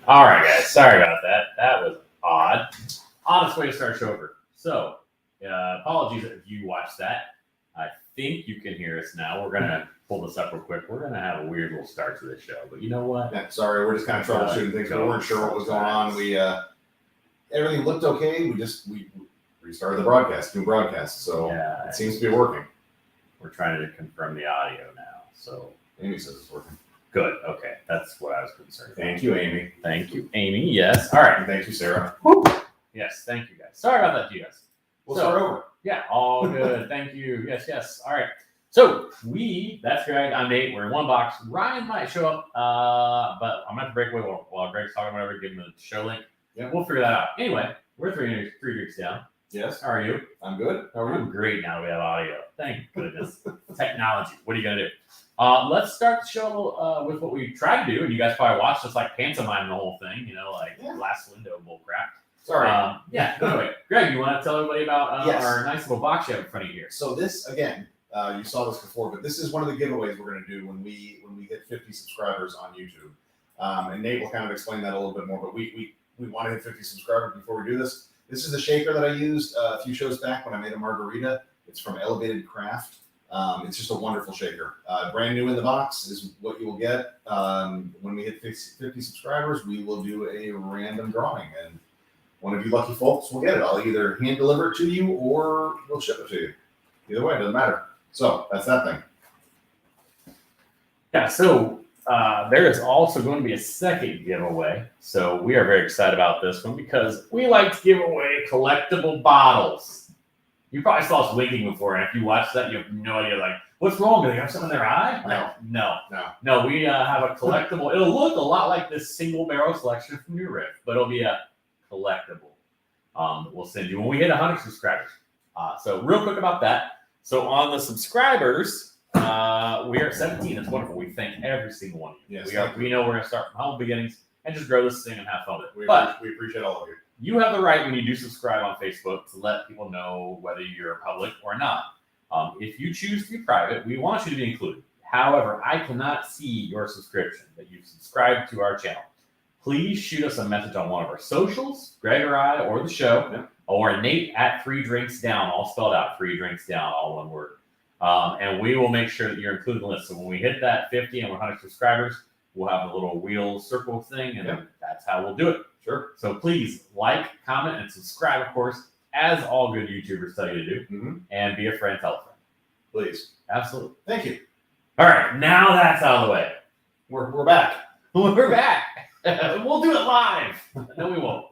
All right, guys. Sorry about that. That was odd. Oddest way to start a show over. So, apologies if you watched that. I think you can hear us now. We're gonna pull this up real quick. We're gonna have a weird little start to this show, but you know what? Yeah, sorry, we're just kind of troubleshooting things. We weren't sure what was going on. We everything looked okay. We restarted the broadcast, new broadcast, so Yeah. it seems to be working. We're trying to confirm the audio now. So Amy says it's working. good. Okay, that's what I was concerned about. Thank you, Amy. Thank you, Amy. Yes. All right. And thank you, Sarah. Woo. Yes. Thank you, guys. Sorry about that, you guys. We'll So- start over. Yeah, all good. Thank you. Yes. All right. So that's Greg. I'm Nate. We're in one box. Ryan might show up, but I'm going to have to break away while Greg's talking, whatever, give him the show link. Yeah. We'll figure that out. Anyway, we're three drinks down. Yes, How are you? I'm good. How are I'm you? great now that we have audio. Thank goodness. Technology. What are you going to do? Let's start the show with what we tried to do, and you guys probably watched us like pantomime the whole thing, like last window bull crap. Sorry. Anyway, Greg, you want to tell everybody about Yes. our nice little box you have in front of you here? So this again, you saw this before, but this is one of the giveaways we're going to do when we hit 50 subscribers on YouTube. And Nate will kind of explain that a little bit more. But we want to hit 50 subscribers before we do this. This is the shaker that I used a few shows back when I made a margarita. It's from Elevated Craft. It's just a wonderful shaker. Brand new in the box is what you will get. When we hit 50 subscribers, we will do a random drawing, and one of you lucky folks will get it. I'll either hand deliver it to you or we'll ship it to you. Either way, it doesn't matter. So that's that thing. Yeah, so there is also going to be a second giveaway. So we are very excited about this one because we like to give away collectible bottles. You probably saw us winking before, and if you watch that, you have no idea, like, what's wrong? Do they have something in their eye? No. We have a collectible. It'll look a lot like this single barrel selection from New Riff, but it'll be a collectible. We'll send you when we hit 100 subscribers. So real quick about that. So on the subscribers, we are at 17. That's wonderful. We thank every single one of you. Yes, We know we're going to start from humble beginnings and just grow this thing and have fun with it. We But appreciate all of you. you have the right when you do subscribe on Facebook to let people know whether you're public or not. If you choose to be private, we want you to be included. However, I cannot see your subscription that you've subscribed to our channel. Please shoot us a message on one of our socials, Greg or I, or the show, or Nate at Free Drinks Down, all spelled out, Free Drinks Down, all one word. And we will make sure that you're included in the list. So when we hit that 50 and 100 subscribers, we'll have a little wheel circle thing, and that's how we'll do it. Sure. So please like, comment, and subscribe, of course, as all good YouTubers tell you to do. Mm-hmm. And be a friend, tell a friend. Please. Absolutely. Thank you. All right, now that's out of the way. We're back. We're back. We'll do it live. No, we won't.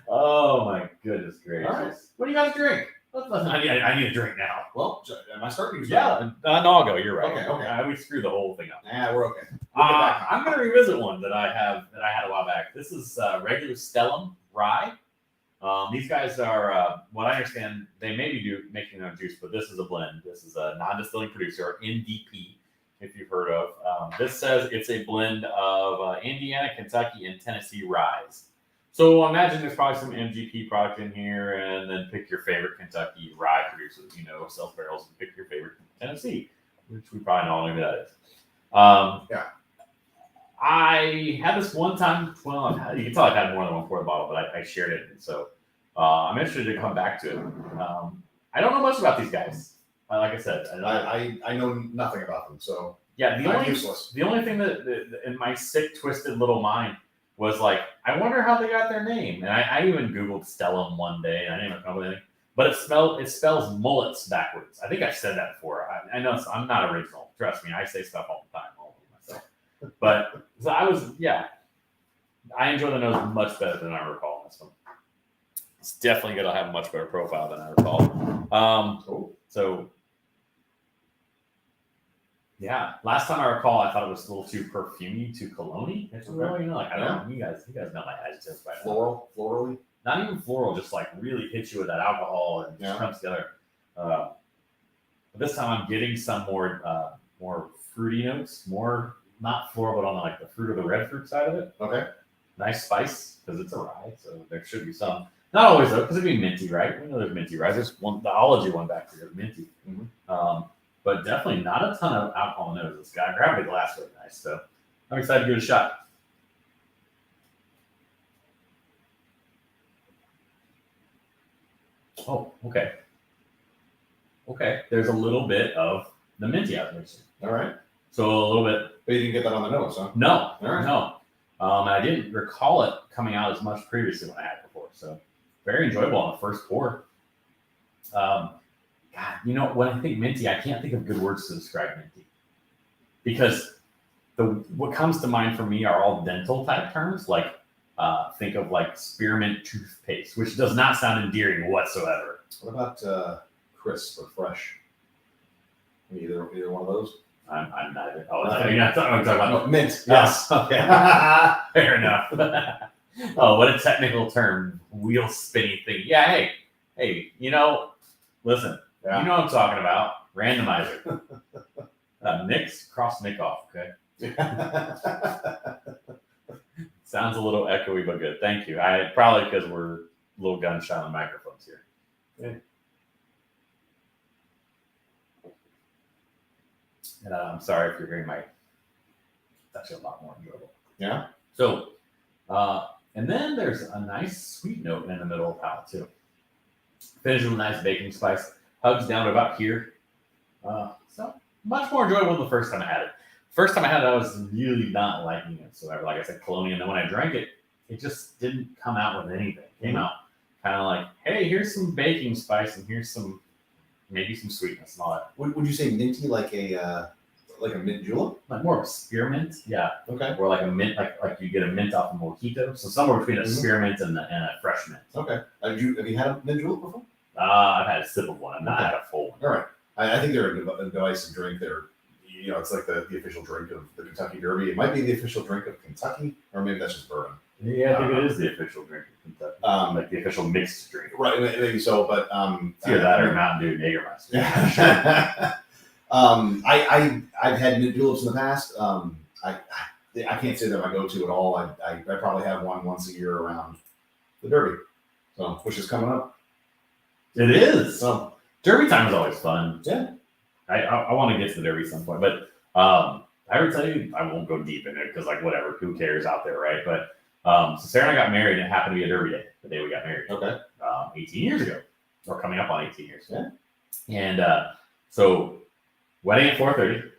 Oh my goodness gracious! All right. What do you guys drink? I need a drink now. Well, am I starting? Yeah, no, I'll go. You're right. Okay. We screwed the whole thing up. Nah, we're okay. We'll get back on. I'm going to revisit one that I had a while back. This is regular Stellum Rye. These guys are, what I understand, they may be making their own juice, but this is a blend. This is a non-distilling producer, or NDP, if you've heard of. This says it's a blend of Indiana, Kentucky, and Tennessee ryes. So imagine there's probably some MGP product in here, and then pick your favorite Kentucky rye producer, sells barrels, and pick your favorite Tennessee, which we probably know who that is. I had this one time. Well, you can tell I've had more than one for the bottle, but I shared it, and so I'm interested to come back to it. I don't know much about these guys. Like I said, I know nothing about them, so yeah. useless. The only thing that in my sick, twisted little mind was like, I wonder how they got their name. And I even Googled Stellum one day, and I didn't come up with anything. But it spells mullets backwards. I think I've said that before. I know I'm not original. Trust me, I say stuff all the time, all over myself. But so I enjoy the nose much better than I recall this one. It's definitely going to have a much better profile than I recall. So, yeah, last time I recall, I thought it was a little too perfumey, too cologne-y. It's really, I don't know. You guys know my adjectives by now. Florally? Not even floral, just like really hits you with that alcohol and just comes together. But this time I'm getting some more fruity notes, more not floral, but on like the fruit or the red fruit side of it. Okay. Nice spice because it's a rye, so there should be some. Not always though, because it'd be minty, right? We know there's minty ryes. There's the ology one back here, minty. Mm-hmm. But definitely not a ton of alcohol in those. This guy grabbed the glass really nice, so I'm excited to give it a shot. Oh, okay. Okay. There's a little bit of the minty I was mixing. All right. So a little bit. But you didn't get that on the nose, huh? No. All right. No. And I didn't recall it coming out as much previously when I had it before. So very enjoyable on the first pour. God, you know, when I think minty, I can't think of good words to describe minty. Because what comes to mind for me are all dental type terms, like think of like spearmint toothpaste, which does not sound endearing whatsoever. What about crisp or fresh? Either one of those? I'm not even. Oh, you're not talking about No, mint. Yes. Okay. Fair enough. Oh, what a technical term. Wheel spinny thing. Yeah, hey, you know, listen, Yeah. you know what I'm talking about. Randomizer. Mix, cross, nick off, okay? Sounds a little echoey, but good. Thank you. Probably because we're a little gunshot on microphones here. Yeah. And I'm sorry if you're hearing it's actually a lot more enjoyable. Yeah. So, and then there's a nice sweet note in the middle of the palate too. Finished with a nice baking spice. Hugs down to about here. So much more enjoyable than the first time I had it. First time I had it, I was really not liking it. So like I said, Colonial. And then when I drank it, it just didn't come out with anything. It came out kind of like, hey, here's some baking spice and here's maybe some sweetness and all that. Would you say minty like a mint julep? Like more of a spearmint, yeah. Okay. Or like a mint, like you get a mint off a mojito. So somewhere between a Mhm. spearmint and a fresh mint. Okay. Have you had a mint julep before? I've had a sip of one. I've not Okay. had a full one. All right. I think they're a divisive drink. It's like the official drink of the Kentucky Derby. It might be the official drink of Kentucky, or maybe that's just bourbon. Yeah, I think it is the official drink of Kentucky. Like the official mixed drink. Right, maybe so, but It's either that or Mountain Dew Jägermeister. Yeah. I've had mint juleps in the past. I can't say they're my go-to at all. I probably have one once a year around the Derby, so which is coming up. It is. So Derby time is always fun. Yeah. I want to get to the Derby at some point, but I would tell you I won't go deep in it because like whatever, who cares out there, right? But so Sarah and I got married, and it happened to be a Derby day, the day we got married. okay, 18 years ago, or coming up on 18 years. Yeah. And so wedding at 4:30.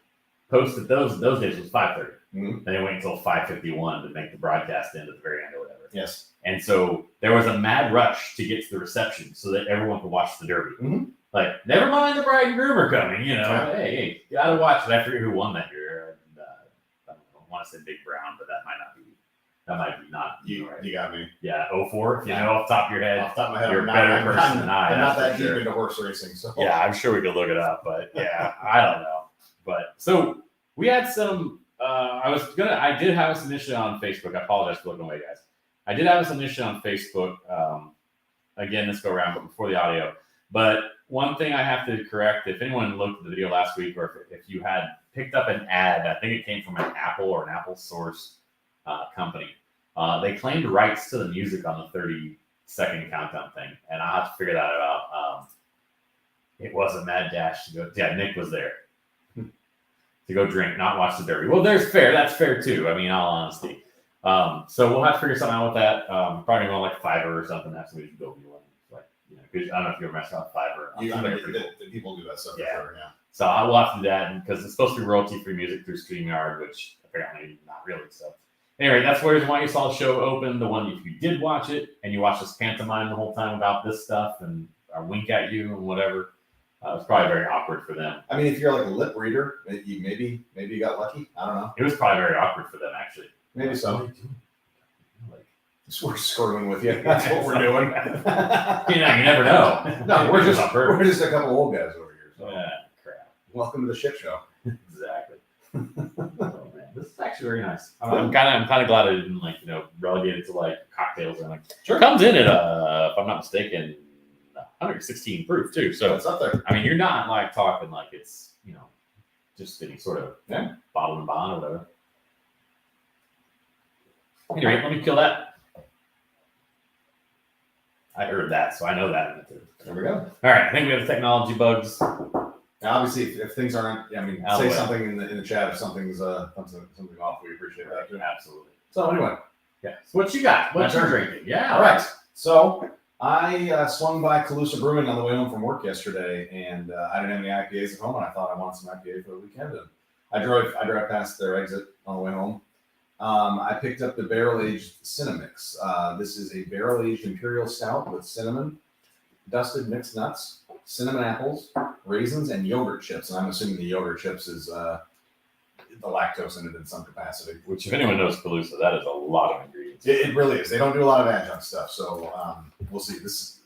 Posted those days was 5:30. Mhm. Then it went until 5:51 to make the broadcast end at the very end or whatever. yes, And so there was a mad rush to get to the reception so that everyone could watch the Derby. Mhm. Like, never mind the bride and groom are coming, you know. Yeah. Hey, you gotta watch it. I forget who won that year. And, I don't want to say Big Brown, but that might be not. you got me. Yeah, 04, if you know off the top of your head. Off the top of my head, You're I'm a better not, person than I I'm am, not that's that for deep sure. into horse racing, so Yeah, I'm sure we could look it up, but yeah, I don't know. But so we had some. I did have us initially on Facebook. I apologize for looking away, guys. I did have us initially on Facebook. Again, this go around, but before the audio. But one thing I have to correct: if anyone looked at the video last week, or if you had picked up an ad, I think it came from an Apple or an Apple source company. They claimed rights to the music on the 30-second countdown thing, and I'll have to figure that out. It was a mad dash to go. Yeah, Nick was there to go drink, not watch the Derby. Well, that's fair too. I mean, in all honesty. So we'll have to figure something out with that. Probably going like Fiverr or something. That's what we should go do. Like, cause I don't know if you ever messed around with Fiverr. The people do that stuff. Yeah. For sure, yeah. So I will have to do that because it's supposed to be royalty-free music through StreamYard, which apparently not really. So anyway, that's why you saw the show open. The one, if you did watch it and you watched this pantomime the whole time about this stuff and I wink at you and whatever, it was probably very awkward for them. I mean, if you're like a lip reader, maybe you got lucky. I don't know. It was probably very awkward for them, actually. Maybe so. What are you doing? Like, We're screwing with you. That's what we're doing. you never know. No, we're just on purpose. we're just a couple old guys over here. So Yeah, crap. welcome to the shit show. Exactly. Oh man, this is actually very nice. I'm kind of glad I didn't relegate it to like cocktails and like. Sure. Comes in at if I'm not mistaken, 116 proof too. So it's up there. I mean, you're not like talking like it's just any sort of Yeah. bottle and bond or whatever. Anyway, let me kill that. I heard that, so I know that. There we go. All right, I think we have technology bugs. Now, obviously, if things aren't, Out of say the way. something in the chat if something's something off. We appreciate that too. Absolutely. So anyway, Yeah. So what you got? What My you turn. drinking? Yeah. all right. So I swung by Calusa Brewing on the way home from work yesterday, and I didn't have any IPAs at home, and I thought I wanted some IPA for the weekend. And I drove past their exit on the way home. I picked up the barrel-aged Cinnamix. This is a barrel-aged imperial stout with cinnamon, dusted mixed nuts, cinnamon apples, raisins, and yogurt chips. And I'm assuming the yogurt chips is the lactose in it in some capacity. Which, if anyone knows Calusa, that is a lot of ingredients. It really is. They don't do a lot of adjunct stuff, so we'll see. This,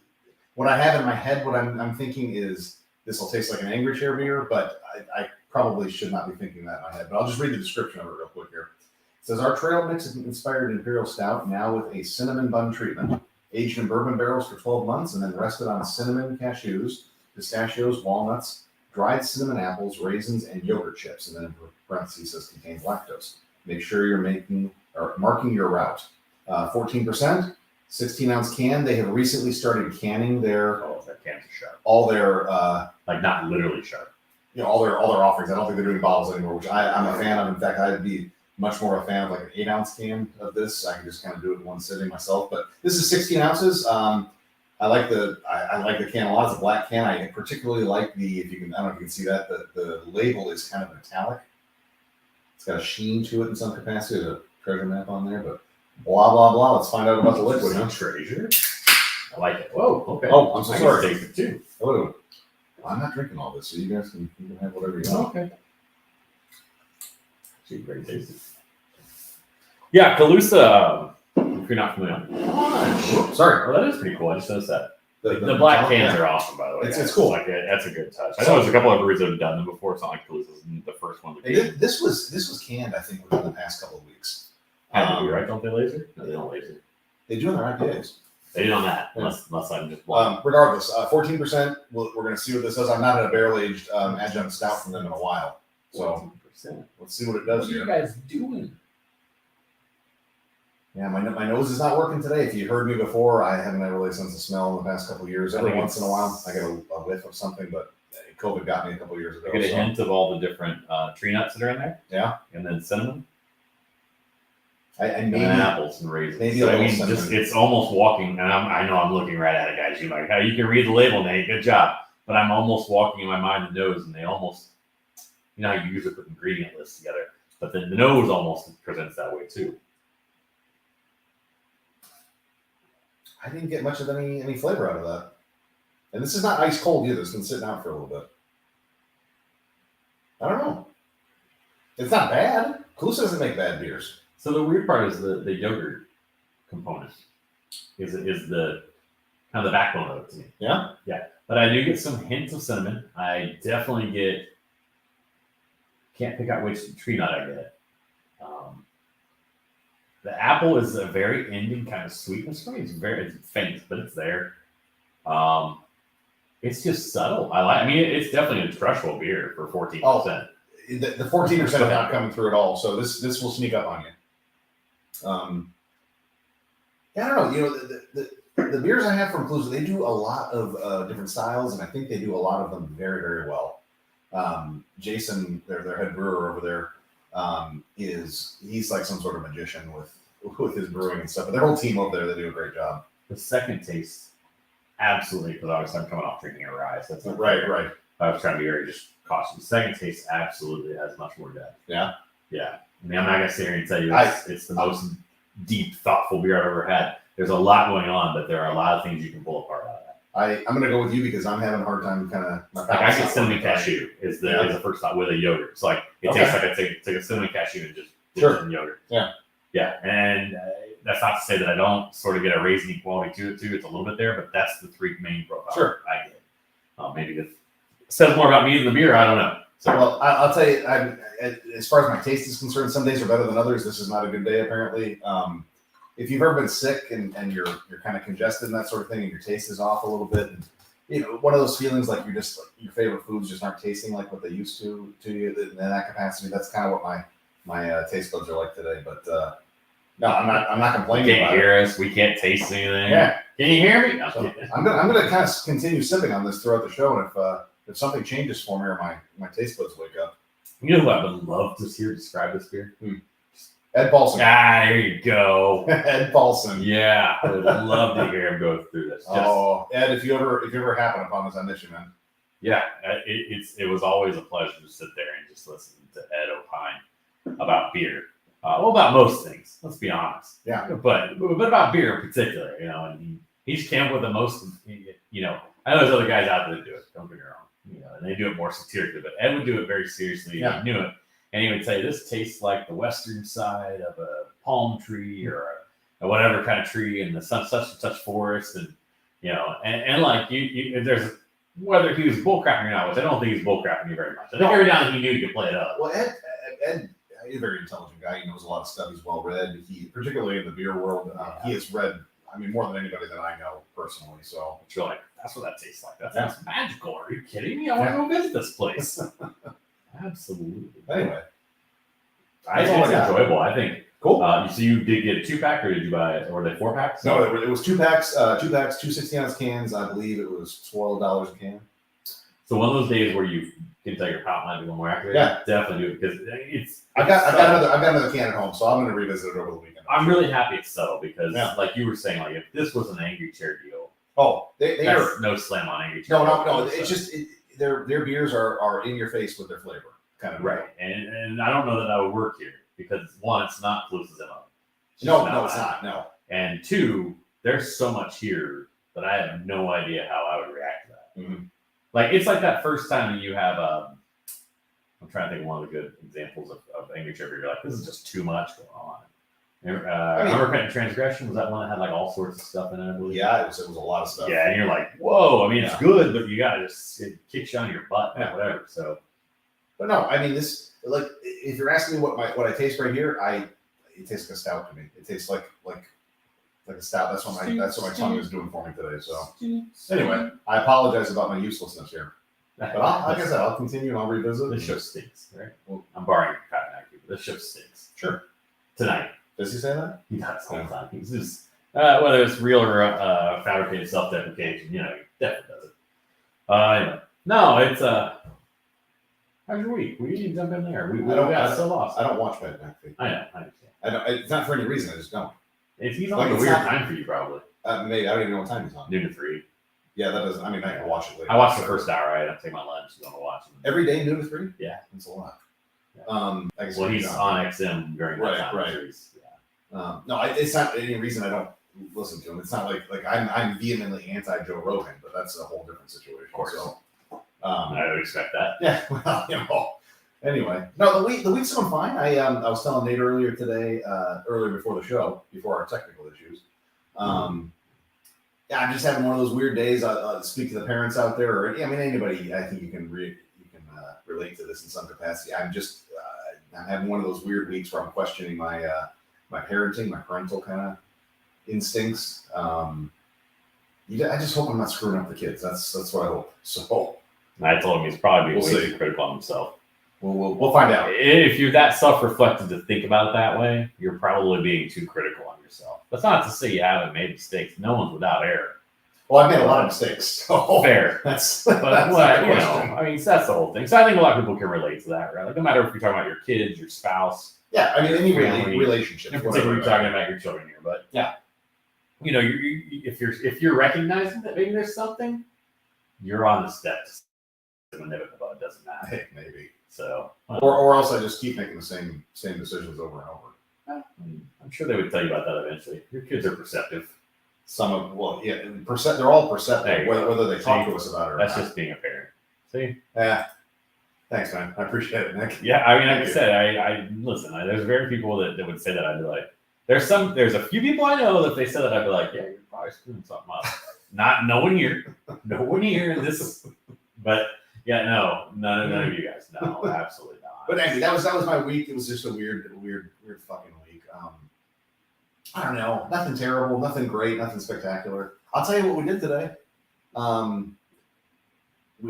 what I have in my head, what I'm thinking is this will taste like an Angry Share beer, but I probably should not be thinking that in my head. But I'll just read the description of it real quick here. It says, our trail mix is inspired imperial stout, now with a cinnamon bun treatment, aged in bourbon barrels for 12 months, and then rested on cinnamon cashews, pistachios, walnuts, dried cinnamon apples, raisins, and yogurt chips. And then in parentheses says contains lactose. Make sure you're marking your route. 14%, 16-ounce can. They have recently started canning their That cans are sharp. all their Like, not literally sharp. all their offerings. I don't think they're doing bottles anymore, which I'm a fan of. In fact, I'd be much more a fan of like an 8-ounce can of this. I can just kind of do it in one sitting myself. But this is 16 ounces. I like the can a lot. It's a black can. I particularly like the, if you can, I don't know if you can see that, the label is kind of metallic. It's got a sheen to it in some capacity. There's a treasure map on there, but blah blah blah. Let's find out about the liquid. Huh? Treasure. I like it. Whoa. Okay. Oh, I'm so I sorry. can taste it too. Well, I'm not drinking all this, so you guys can have whatever you want. Okay. Actually, very tasty. Yeah, Calusa. If you're not familiar. Sorry. Oh, that is pretty cool. I just noticed that. The black cans are awesome, by the way. It's guys. cool. Like that's a good touch. I know there's a couple of breweries that have done them before. It's not like Calusa's the first one. They did, this was canned, I think, within the past couple of weeks. Had to be, right? Don't they laser? No, they don't laser. They do in their IPAs. They did on that, Yeah. unless I'm just blind. Regardless, 14%. We're going to see what this does. I've not had a barrel aged adjunct stout from them in a while, so 14%. let's see what it What does are you here. guys doing? Yeah, my nose is not working today. If you heard me before, I haven't had really sense of smell in the past couple of years. I Every think once in a while, I get a whiff of something, but COVID got me a couple of years ago. I get a so- hint of all the different tree nuts that are in there. Yeah. And then cinnamon. I And maybe then apples and raisins. maybe So, a I mean, little just cinnamon. it's almost walking, and I know I'm looking right at it, guys. You're like, how you can read the label, Nate? Good job. But I'm almost walking in my mind the nose, and they almost, you know how you usually put ingredient lists together, but then the nose almost presents that way too. I didn't get much of any flavor out of that. And this is not ice cold either. It's been sitting out for a little bit. I don't know. It's not bad. Calusa doesn't make bad beers. So the weird part is the yogurt component is the kind of the backbone of it to me. Yeah? Yeah. But I do get some hints of cinnamon. I definitely can't pick out which tree nut I get. The apple is a very ending kind of sweetness for me. It's faint, but it's there. It's just subtle. I mean, it's definitely a threshold beer for 14%. The 14% is not coming through at all. So this will sneak up on you. Yeah, I don't know. You know, the beers I have from Calusa, they do a lot of different styles, and I think they do a lot of them very, very well. Jason, their head brewer over there, he's like some sort of magician with his brewing and stuff. But their whole team over there, they do a great job. The second taste, absolutely, because obviously I'm coming off drinking a rye. So that's not Right. I was trying to be very just cautious. The second taste absolutely has much more depth. Yeah? Yeah. I mean, I'm not going to sit here and tell you it's the most deep, thoughtful beer I've ever had. There's a lot going on, but there are a lot of things you can pull apart out of that. I'm going to go with you because I'm having a hard time kind of. Like I get cinnamon cashew is the first thought with a yogurt. It's like it tastes like I take a cinnamon cashew and just put it in yogurt. Yeah. Yeah, and that's not to say that I don't sort of get a raisiny quality to it too. It's a little bit there, but that's the three main profiles I get. Maybe it says more about me than the beer. I don't know. So, Well, I'll tell you, as far as my taste is concerned, some days are better than others. This is not a good day, apparently. If you've ever been sick and you're kind of congested and that sort of thing, and your taste is off a little bit, and you know, one of those feelings like you're just like your favorite foods just aren't tasting like what they used to you in that capacity. That's kind of what my taste buds are like today. But no, I'm not you complaining can't about it. hear us. We can't taste anything. Yeah, Can you hear me? No, so I'm gonna kind of continue sipping on this throughout the show, and if something changes for me or my taste buds wake up. You know who I would love to hear describe this beer? Ed Paulson. Ah, here you go. Ed Paulson. Yeah, I would love to hear him go through this. Ed, if you ever happen upon this, I miss you, man. Yeah, it was always a pleasure to sit there and just listen to Ed opine about beer. Well, about most things. Let's be honest. Yeah. But about beer in particular, and he's came up with the most. I know there's other guys out there that do it. Don't get me wrong. And they do it more satirically, but Ed would do it very seriously. Yeah. He knew it, and he would say, "This tastes like the western side of a palm tree or a whatever kind of tree in the such and such forest," and and like there's. Whether he was bullcrapping or not, which I don't think he's bullcrapping you very much. I think every now and then he knew he could play it up. Well, Ed, he's a very intelligent guy. He knows a lot of stuff. He's well read. He, particularly in the beer world, he has read. I mean, more than anybody that I know personally. So But you're like, that's what that tastes like. That sounds magical. Are you kidding me? I want to go visit this place. Absolutely. Anyway, It's enjoyable. I think. cool. So you did get a 2-pack, or did you buy? Or were they 4-packs? No, it was 2 packs, 2 60-ounce cans. I believe it was $12 a can. So one of those days where you can tell your palate might be a little more accurate. Yeah. Definitely do it because it's. I've got another can at home, so I'm going to revisit it over the weekend. I'm really happy it's so because, Yeah. like you were saying, like if this was an Angry Chair deal, Oh, they that's are. no slam on Angry Chair. No. It's just their beers are in your face with their flavor, kind of. Right, and I don't know that would work here because one, it's not Calus's MO. No, it's not. No. And two, there's so much here that I have no idea how I would react to that. Mhm. Like it's like that first time that you have. I'm trying to think of one of the good examples of Angry Chair where you're like, this is just too much going on. Unrepentant Transgression, was that one that had like all sorts of stuff in it? I believe? Yeah, it was a lot of stuff. Yeah, and you're like, whoa. I mean, it's Yeah. good, but you gotta it kicks you on your butt, Yeah. whatever. So. But no, I mean this. Like, if you're asking me what I taste right here, it tastes like a stout to me. It tastes like a stout. That's what my tongue is doing for me today. So anyway, I apologize about my uselessness here. But like I said, I'll continue and I'll revisit. This show stinks, right? Well, I'm borrowing Pat McAfee, but this show stinks. Sure. Tonight. Does he say that? He does all the time. He's just, whether it's real or fabricated self-deprecation, he definitely does it. Anyway. No, it's how's your week? We didn't jump in there. We got so lost. I don't watch Pat McAfee. I know. I understand. It's not for any reason. I just don't. He's Like, on a it's weird not- time for you, probably. Maybe I don't even know what time he's on. Noon to 3. Yeah, that doesn't. I mean, I can watch it later. I watched the first hour. I had to take my lunch. I'm gonna watch it. every day, noon to 3. Yeah. That's a lot. Yeah. I guess Well, he's John. on XM during that Right, time. right. So yeah. No, it's not any reason I don't listen to him. It's not like I'm vehemently anti Joe Rogan, but that's a whole different situation. Of course. So, I would expect that. yeah. Well, anyway, no, the week's going fine. I was telling Nate earlier today, earlier before the show, before our technical issues. Yeah, I'm just having one of those weird days. I'll speak to the parents out there, or I mean anybody. I think you can relate to this in some capacity. I'm just I'm having one of those weird weeks where I'm questioning my parenting, my parental kind of instincts. I just hope I'm not screwing up the kids. That's what I hope. So I told him he's probably being We'll way see. too critical on himself. we'll find out. If you're that self-reflective to think about it that way, you're probably being too critical on yourself. That's not to say you haven't made mistakes. No one's without error. Well, I've made a lot of mistakes. So Fair. That's But that's what, the question. I mean, that's the whole thing. So I think a lot of people can relate to that, right? Like no matter if you're talking about your kids, your spouse, Yeah, I mean any Family. relationship. in particular, you're talking about your children here. But Yeah. if you're recognizing that maybe there's something, you're on the steps. To nip it in the bud, doesn't matter. Hey, maybe. So, Or else I just keep making the same decisions over and over. I'm sure they would tell you about that eventually. Your kids are perceptive. They're all There perceptive, you whether they talk See, to us about it or That's not. just being a parent. See? Yeah. Thanks, man. I appreciate it, Nick. Yeah, I mean, like I Thank you. said, I listen. There's very people that would say that. I'd be like, there's a few people I know that if they said that, I'd be like, yeah, you're probably screwing something up. No one here in this, but yeah, no, none of you guys, no, absolutely not. But anyway, that was my week. It was just a weird fucking week. I don't know. Nothing terrible, nothing great, nothing spectacular. I'll tell you what we did today.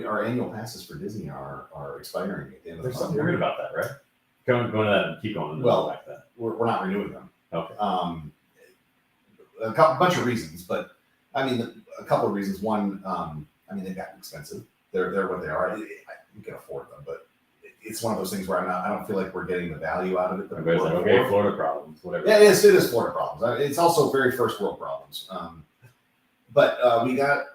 Our annual passes for Disney are expiring at the end of the There's month. something weird about that, right? Go to that and keep going. Well, like that. We're not renewing them. Okay. A bunch of reasons, but I mean, a couple of reasons. One, I mean, they've gotten expensive. They're what they are. You can afford them, but it's one of those things where I don't feel like we're getting the value out of it. That we Everybody's were like, okay, before. Florida problems, whatever. Yeah, it is Florida problems. It's also very first world problems. But we got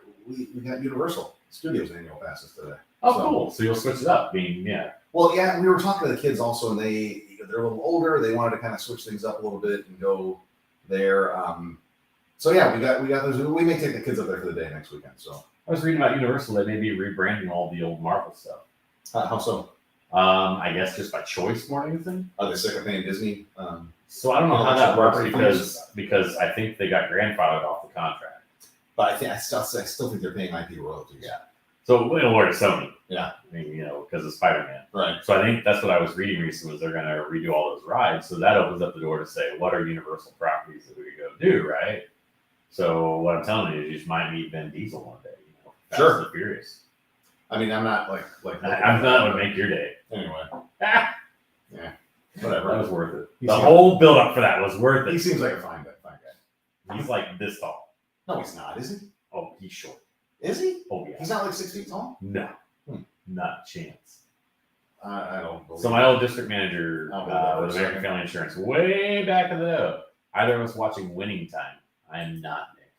Universal Studios annual passes today. Oh, So- cool. So you'll switch it up. Yeah. Well, yeah, we were talking to the kids also, and they're a little older. They wanted to kind of switch things up a little bit and go there. So yeah, we got those. We may take the kids up there for the day next weekend. So I was reading about Universal. They may be rebranding all the old Marvel stuff. how so? I guess just by choice more than anything. Are they sick of paying Disney? So I don't know how that works Property because I think they got grandfathered off the contract. But I still think they're paying IP royalties. Yeah. So it'll work to Sony. Yeah. I mean, because of Spider-Man. Right. So I think that's what I was reading recently was they're going to redo all those rides. So that opens up the door to say, what are Universal properties that we could go do, right? So what I'm telling you is you just might meet Vin Diesel one day. Fast Sure. and Furious. I mean, I'm not like. I'm not going to make your day. Anyway, Ah, whatever. that was worth it. He The seems- whole build-up for that was worth He it. seems like a fine guy. He's like this tall. No, he's not. Is he? Oh, he's short. Is he? Oh, yeah. He's not like 6 feet tall. No. Hmm. Not a chance. I don't. Believe So my old district manager I'll believe that for with a American second. Family Insurance, way back in the day, either of us watching Winning Time. I am not Nick.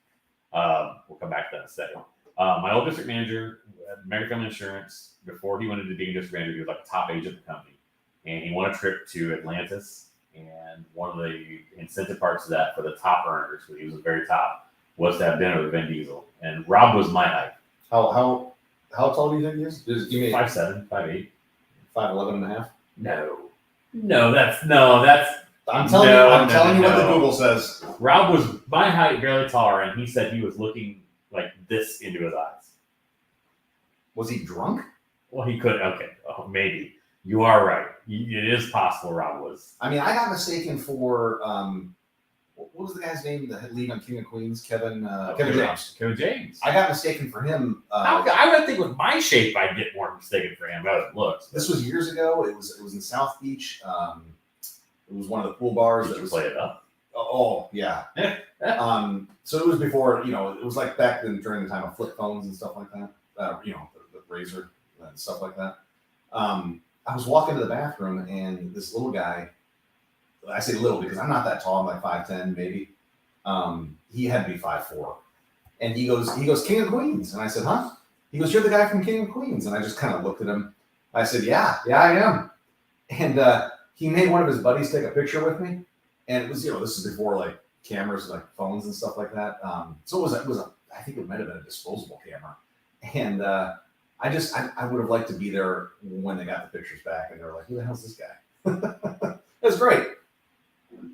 We'll come back to that in a second. My old district manager at American Family Insurance, before he went into being district manager, he was like the top agent of the company. And he won a trip to Atlantis. And one of the incentive parts of that for the top earners, when he was the very top, was to have dinner with Vin Diesel. And Rob was my height. How tall do you think he is? Give me 5'7", 5'8". 5'11" and a half. No, that's I'm telling No, you. I'm no, telling you what the no. Google says. Rob was my height, barely taller, and he said he was looking like this into his eyes. Was he drunk? Well, he could. Okay, maybe you are right. It is possible Rob was. I mean, I got mistaken for what was the guy's name? The lead on King of Queens, Kevin James. Kevin James. I got mistaken for him. I would think with my shape, I'd get more mistaken for him as it looks. This was years ago. It was in South Beach. It was one of the pool bars Did that you was. play it up? Oh yeah. So it was before, it was like back then during the time of flip phones and stuff like that. The Razor and stuff like that. I was walking to the bathroom and this little guy. I say little because I'm not that tall. I'm like 5'10" maybe. He had to be 5'4", and he goes King of Queens, and I said, huh? He goes, you're the guy from King of Queens, and I just kind of looked at him. I said, yeah, I am. And he made one of his buddies take a picture with me, and it was this is before like cameras, like phones and stuff like that. So it was a I think it might have been a disposable camera, and I would have liked to be there when they got the pictures back, and they were like, who the hell's this guy? That's great.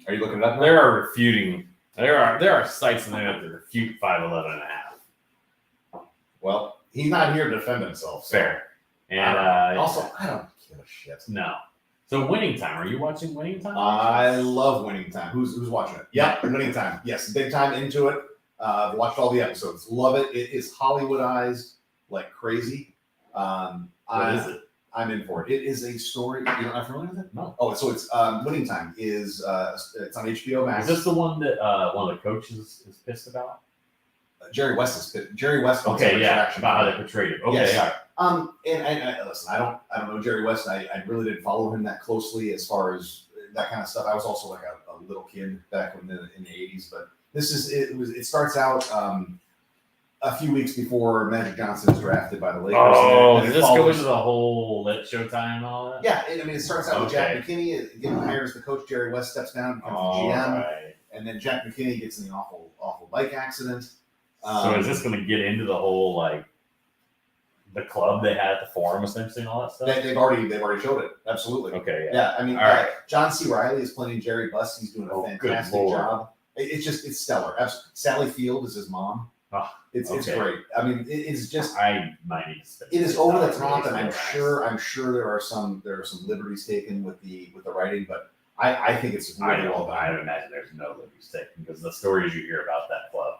Are you looking it up now? There are sites in there that refute 5'11" and a half. Well, he's not here to defend himself. So. Fair. And Also, I don't give a shit. no. So Winning Time. Are you watching Winning Time? I love Winning Time. Who's watching it? Yeah, Winning Time. Yes, big time into it. Watched all the episodes. Love it. It is Hollywoodized like crazy. What is it? I'm in for it. It is a story. You're not familiar with it? No. Oh, so it's Winning Time is it's on HBO Max. Is this the one that one of the coaches is pissed about? Jerry West is pissed. Jerry West. wants Okay, some yeah, retraction about how from they it. portrayed it. Okay, Yes. all right. And listen, I don't know Jerry West. I really didn't follow him that closely as far as that kind of stuff. I was also like a little kid back in the 80s, but it starts out a few weeks before Magic Johnson is drafted by the Lakers. Oh, and does it this go follows- into the whole Let Showtime and all that? Yeah, it starts out with Jack Okay. McKinney getting hired as the coach. Jerry West steps down, becomes All the GM, right. and then Jack McKinney gets in the awful bike accident. So is this going to get into the whole like the club they had at the Forum essentially and all that stuff? They've already showed it. Absolutely. Okay, yeah. Yeah, I mean, All right. John C. Reilly is playing Jerry Buss. He's doing a Oh, good fantastic Lord. job. It's stellar. Sally Field is his mom. Oh, It's okay. great. I mean, it's just I might need to spend it is some over the time top, with and these I'm sure there are some liberties taken with the writing, but I think it's really well I done. imagine there's no liberties taken because the stories you hear about that club.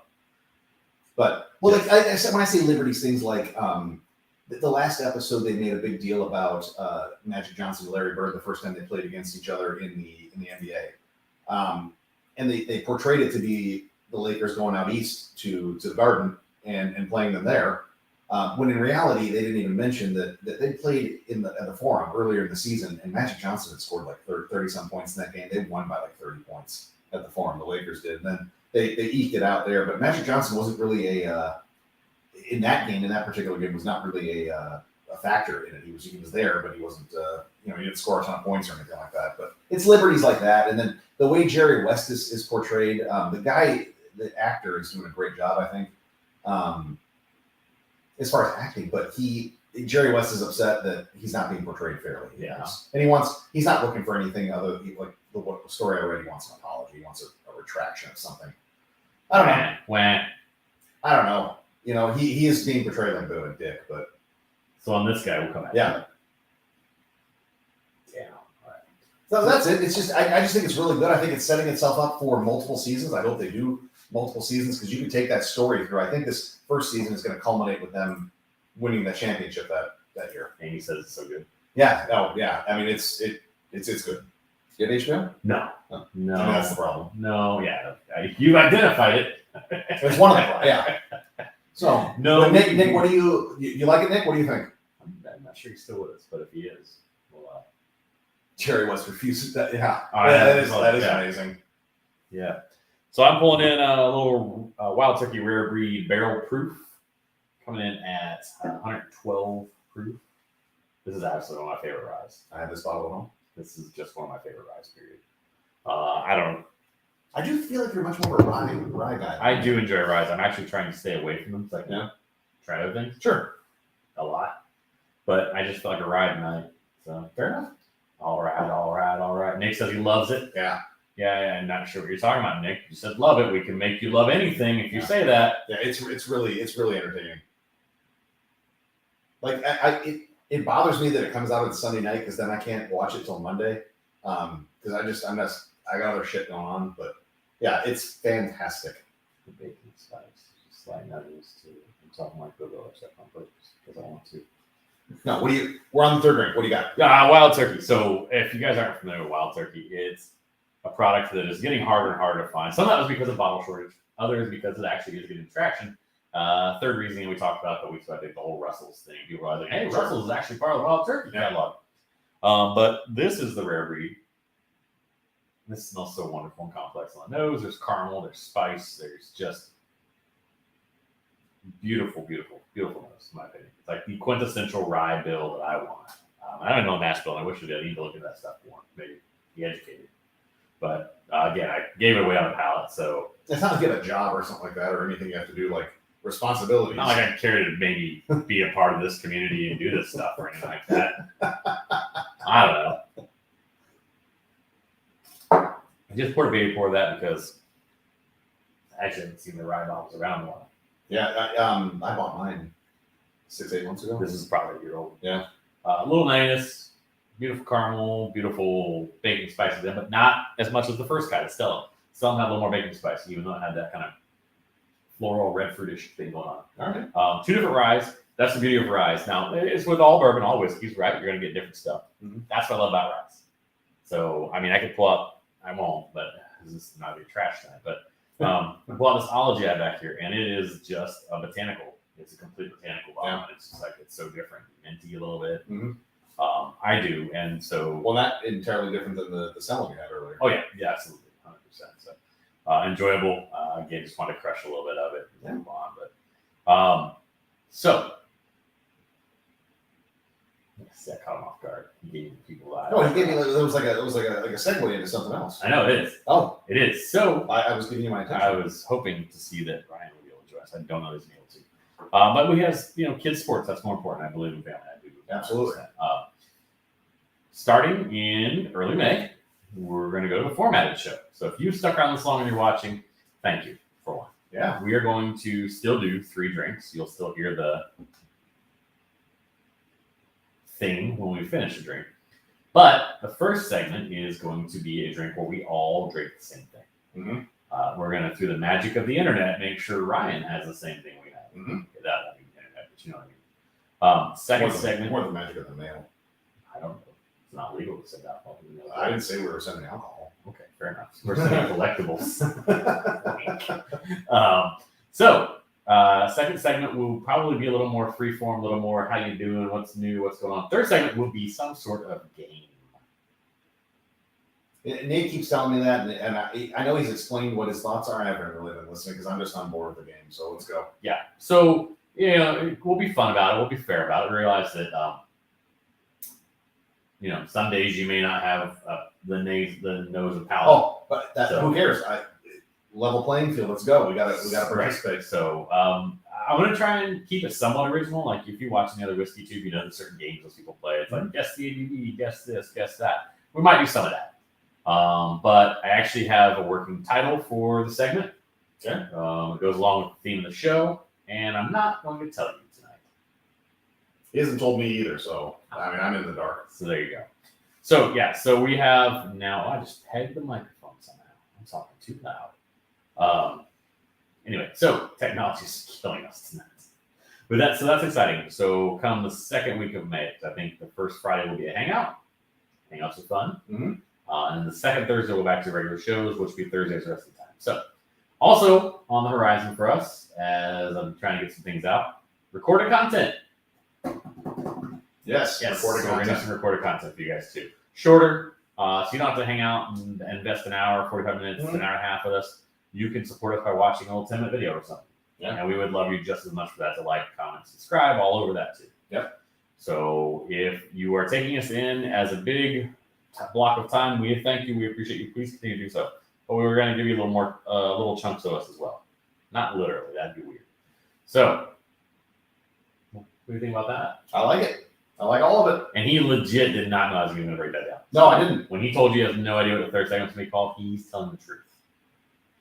But like I said, when I say liberties, things like the last episode, they made a big deal about Magic Johnson and Larry Bird the first time they played against each other in the NBA, and they portrayed it to be the Lakers going out east to the Garden and playing them there. When in reality, they didn't even mention that they played at the Forum earlier in the season, and Magic Johnson had scored like 30-some points in that game. They won by like 30 points at the Forum. The Lakers did. And then they eked it out there. But Magic Johnson wasn't really in that game, in that particular game, was not really a factor in it. He was there, but he wasn't, he didn't score a ton of points or anything like that. But it's liberties like that. And then the way Jerry West is portrayed, the actor is doing a great job, I think, as far as acting. But Jerry West is upset that he's not being portrayed fairly. Yeah. And he's not looking for anything other like the story I read. He wants an apology. He wants a retraction of something. I don't know. I don't know. He is being portrayed like a bit of a dick, but. So on this guy, we'll come at Yeah. Yeah. All right. So that's it. It's just I just think it's really good. I think it's setting itself up for multiple seasons. I hope they do multiple seasons because you can take that story through. I think this first season is going to culminate with them winning the championship that year. Amy says it's so good. Yeah. Oh, yeah. I mean, it's good. You have HBO? No. Oh. No. I mean, that's the problem. No. Yeah. You identified it. It's one of them. Yeah. So No. Nick, what do you like it, Nick? What do you think? I'm not sure he's still with us, but if he is, we'll. Jerry West refuses that. Yeah. All right, that is yeah. amazing. Yeah. So I'm pulling in a little Wild Turkey Rare Breed Barrel Proof, coming in at 112 proof. This is absolutely one of my favorite ryes. I have this bottle at home. This is just one of my favorite ryes, period. I do feel like you're much more of a rye guy. I do enjoy ryes. I'm actually trying to stay away from them so I can Yeah. try other things. Sure. A lot. But I just feel like a rye tonight. So Fair enough. all right. Nick says he loves it. Yeah. Yeah, I'm not sure what you're talking about, Nick. You said love it. We can make you love anything if you say that. Yeah, it's really entertaining. Like it bothers me that it comes out on Sunday night because then I can't watch it till Monday. Because I got other shit going on. But yeah, it's fantastic. The bacon spice, just sliding that into something like Google or stuff on purpose because I want to. No, we're on the third drink. What do you got? Wild Turkey. So if you guys aren't familiar with Wild Turkey, it's a product that is getting harder and harder to find. Some of that was because of bottle shortage. Others because it actually is getting traction. Third reason we talked about the week, so I think the whole Russell's thing. People are like, hey, Russell's is actually part of the Wild Turkey catalog. But this is the rare breed. This smells so wonderful and complex on the nose. There's caramel, there's spice, there's just beautiful nose, in my opinion. It's like the quintessential rye bill that I want. I don't know mash bill. I wish I did. I need to look at that stuff more. Maybe be educated. But again, I gave it away on the palate, so It's not like you have a job or something like that, or anything you have to do, like responsibilities. not like I care to maybe be a part of this community and do this stuff or anything like that. I don't know. I just poured a baby pour of that because I actually haven't seen the rye bottles around in a while. Yeah, I bought mine 6-8 months ago. This is probably a year old. Yeah. A little nightness, beautiful caramel, beautiful baking spices in, but not as much as the first guy, the Stella. Stella had a little more baking spice, even though it had that kind of floral red fruitish thing going on. All right. Two different ryes. That's the beauty of ryes. Now, it's with all bourbon, all whiskeys, right? You're going to get different stuff. Mhm. That's what I love about ryes. So, I mean, I could pull up, I won't, but this is not a trash time, but pull out this ology I have back here, and it is just a botanical. It's a complete botanical bottle, and it's just like, it's so different. Minty a little bit. Mhm. I do, and so. Well, not entirely different than the salad we had earlier. Oh, yeah, absolutely. 100%. So, enjoyable. Again, just want to crush a little bit of it and move on. But so, I caught him off guard. He gave people that. No, he gave me it was like a segue into something else. I know it is. Oh, It is. So I was giving you my attention. I was hoping to see that Ryan would be able to join us. I don't know if he's able to. But we have kids sports. That's more important. I believe in family. I do. Absolutely. Starting in early May, we're going to go to a formatted show. So if you stuck around this long and you're watching, thank you for one. Yeah. We are going to still do 3 drinks. You'll still hear the thing when we finish a drink. But the first segment is going to be a drink where we all drink the same thing. Mm-hmm. We're going to, through the magic of the internet, make sure Ryan has the same thing we have. Mm-hmm. That won't be the internet, but you know what I mean. Second segment. More the magic of the mail. I don't know. It's not legal to send alcohol. I didn't say we were sending alcohol. Okay, fair enough. We're sending collectibles. So Second segment will probably be a little more freeform, a little more how you doing, what's new, what's going on. Third segment will be some sort of game. Nate keeps telling me that, and I know he's explained what his thoughts are. I haven't really been listening because I'm just on board with the game. So let's go. Yeah. So, we'll be fun about it. We'll be fair about it. Realize that, some days you may not have the nose of palate. Oh, but who cares? Level playing field. Let's go. We gotta participate. Right. So, I'm going to try and keep it somewhat original. Like if you watch any other Whiskey Tube, there's certain games those people play. It's like, guess the ABV, guess this, guess that. We might do some of that. But I actually have a working title for the segment. Okay. It goes along with the theme of the show, and I'm not going to tell you tonight. He hasn't told me either, so I'm in the dark. So there you go. So so we have now. I just pegged the microphone somehow. I'm talking too loud. Anyway, so technology's killing us tonight. But that's exciting. So come the second week of May, I think the first Friday will be a hangout. Hangouts are fun. Mm-hmm. And the second Thursday, we'll go back to regular shows, which will be Thursdays the rest of the time. So, also on the horizon for us, as I'm trying to get some things out, recorded content. Yes, So recorded we're going to do content. some recorded content for you guys too. Shorter, so you don't have to hang out and invest an hour, 45 minutes, an hour and a half with us. You can support us by watching a little 10-minute video or something. Yeah. And we would love you just as much for that to like, comment, subscribe, all over that too. Yep. So if you are taking us in as a big block of time, we thank you. We appreciate you. Please continue to do so. But we were going to give you a little more, little chunks of us as well. Not literally. That'd be weird. So, what do you think about that? I like it. I like all of it. And he legit did not know I was going to break that down. No, I didn't. When he told you he has no idea what the third segment's going to be called, he's telling the truth.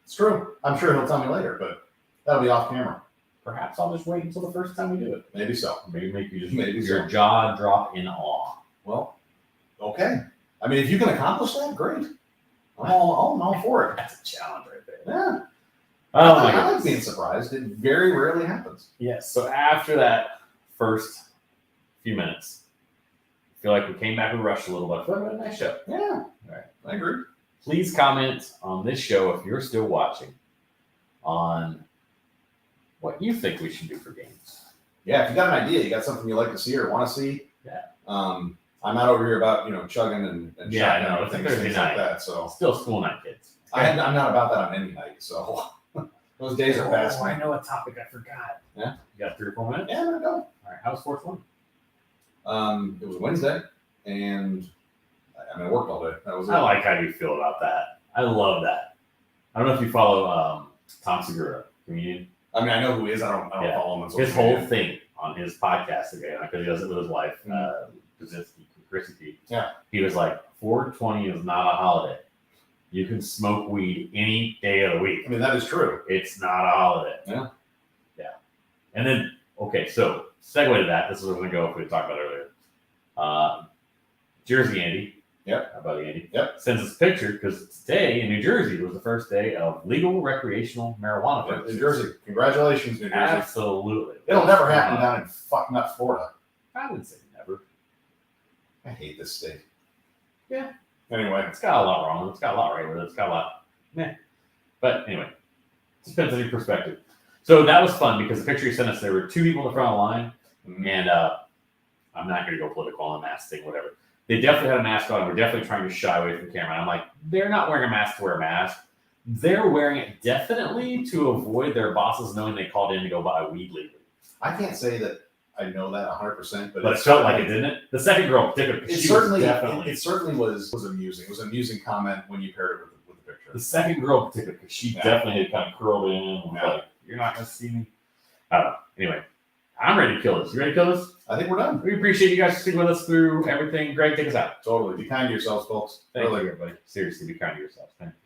It's true. I'm sure he'll tell me later, but that'll be off camera. Perhaps I'll just wait until the first time we do it. Maybe so. Maybe make you just Maybe your so. jaw drop in awe. Well, okay. I mean, if you can accomplish that, great. I'm all for it. That's a challenge right there. Yeah. Oh my I like goodness. being surprised. It very rarely happens. Yes. So after that first few minutes, I feel like we came back and rushed a little bit. I feel like we had a nice show. Yeah. All right. I agree. Please comment on this show if you're still watching on what you think we should do for games. Yeah, if you got an idea, you got something you like to see or want to see. Yeah. I'm not over here about chugging and Yeah, I shotgun know. and It's a things Thursday like night. that. So Still school night, kids. I'm not about that on any night. So those days are past. I know a topic I forgot. Yeah. You got 3 or 4 minutes? Yeah, I'm gonna go. All right. How's sports one? It was Wednesday, and I worked all day. That was it. I like how you feel about that. I love that. I don't know if you follow Tom Segura, comedian. I mean, I know who he is. I don't Yeah. follow him on social His whole media. thing on his podcast again, because he does it with his wife, Chrissy. Yeah. He was like, 420 is not a holiday. You can smoke weed any day of the week. I mean, that is true. It's not a holiday. Yeah. Yeah. And then, okay, so segue to that. This is where we're going to go if we talked about earlier. Jersey Andy. Yep. Our buddy Andy. Yep. Sends us a picture because today in New Jersey was the first day of legal recreational marijuana. Yeah, purchases. New Jersey. Congratulations, New Jersey. Absolutely. It'll never happen down in fuck nut Florida. I would say never. I hate this state. Yeah. Anyway, It's got a lot wrong with it. It's got a lot right with it. It's got a lot. Meh. But anyway, depends on your perspective. So that was fun because the picture you sent us, there were 2 people in the front of the line, and I'm not going to go political on the mask thing, whatever. They definitely had a mask on. We're definitely trying to shy away from the camera. And I'm like, they're not wearing a mask to wear a mask. They're wearing it definitely to avoid their bosses knowing they called in to go buy weed legally. I can't say that I know that 100%, But it felt like it, didn't it? The second girl, particularly, It she certainly, was definitely. it certainly was amusing. It was an amusing comment when you paired it with the picture. The second girl, particularly, because she Yeah. definitely had kind of curled in and was Yeah. like, "You're not going to see me." I don't know. Anyway, I'm ready to kill this. You ready to kill this? I think we're done. We appreciate you guys sticking with us through everything. Greg, take us out. Totally. Be kind to yourselves, folks. Thank Really. you, everybody. Seriously, be kind to yourselves. Thank you.